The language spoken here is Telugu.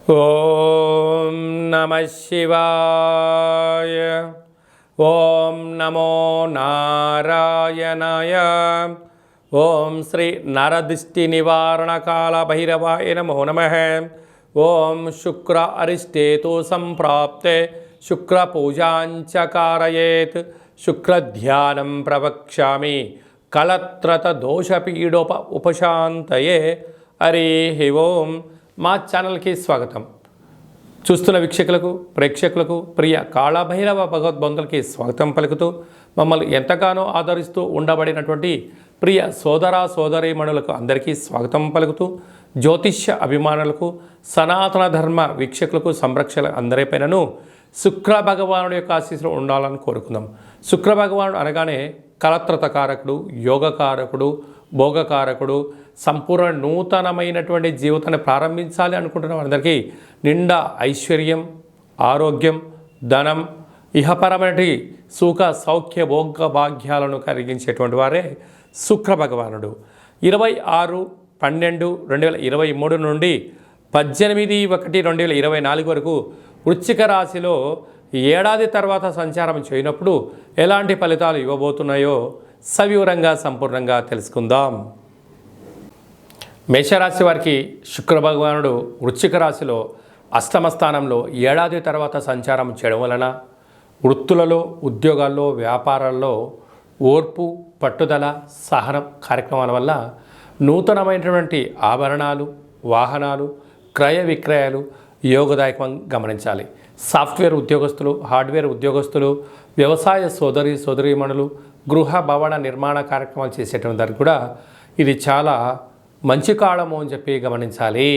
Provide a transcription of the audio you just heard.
ఓం నమః శివాయ. ఓం నమో నారాయణాయ. ఓం శ్రీ నరదిష్టి నివారణ కాల భైరవాయ నమో నమః. ఓం శుక్ర అరిష్టేతు సంప్రాప్తే శుక్ర పూజాంచ కారయేత్. శుక్రధ్యానం ప్రవక్ష్యామి కలత్రత దోషపీడోప ఉపశాంతయే. హరి ఓం. మా ఛానల్కి స్వాగతం. చూస్తున్న వీక్షకులకు ప్రేక్షకులకు ప్రియ కాళభైరవ భగవద్బంధులకి స్వాగతం పలుకుతూ మమ్మల్ని ఎంతగానో ఆదరిస్తూ ఉండబడినటువంటి ప్రియ సోదర సోదరీమణులకు అందరికీ స్వాగతం పలుకుతూ జ్యోతిష్య అభిమానులకు సనాతన ధర్మ వీక్షకులకు సంరక్షణ అందరిపైనను శుక్ర భగవానుడి యొక్క ఆశీస్సులు ఉండాలని కోరుకుందాం. శుక్ర భగవానుడు అనగానే కలత్రతకారకుడు, యోగకారకుడు, భోగకారకుడు, సంపూర్ణ నూతనమైనటువంటి జీవితాన్ని ప్రారంభించాలి అనుకుంటున్న వారందరికీ నిండా ఐశ్వర్యం, ఆరోగ్యం, ధనం, ఇహపరమైన సుఖ సౌఖ్య భోగ భాగ్యాలను కలిగించేటువంటి వారే శుక్ర భగవానుడు. 26/12/2023 నుండి 18/1/2024 వరకు వృశ్చిక రాశిలో ఏడాది తర్వాత సంచారం చేయనప్పుడు ఎలాంటి ఫలితాలు ఇవ్వబోతున్నాయో సవివరంగా సంపూర్ణంగా తెలుసుకుందాం. మేషరాశి వారికి శుక్ర భగవానుడు వృశ్చిక రాశిలో అష్టమ స్థానంలో ఏడాది తర్వాత సంచారం చేయడం వలన వృత్తులలో, ఉద్యోగాల్లో, వ్యాపారాల్లో ఓర్పు, పట్టుదల, సహనం కార్యక్రమాల వల్ల నూతనమైనటువంటి ఆభరణాలు, వాహనాలు, క్రయ విక్రయాలు యోగదాయకం గమనించాలి. సాఫ్ట్వేర్ ఉద్యోగస్తులు, హార్డ్వేర్ ఉద్యోగస్తులు, వ్యవసాయ సోదరీమణులు, గృహ భవన నిర్మాణ కార్యక్రమాలు చేసేటువంటి దానికి కూడా ఇది చాలా మంచి కాలము అని చెప్పి గమనించాలి.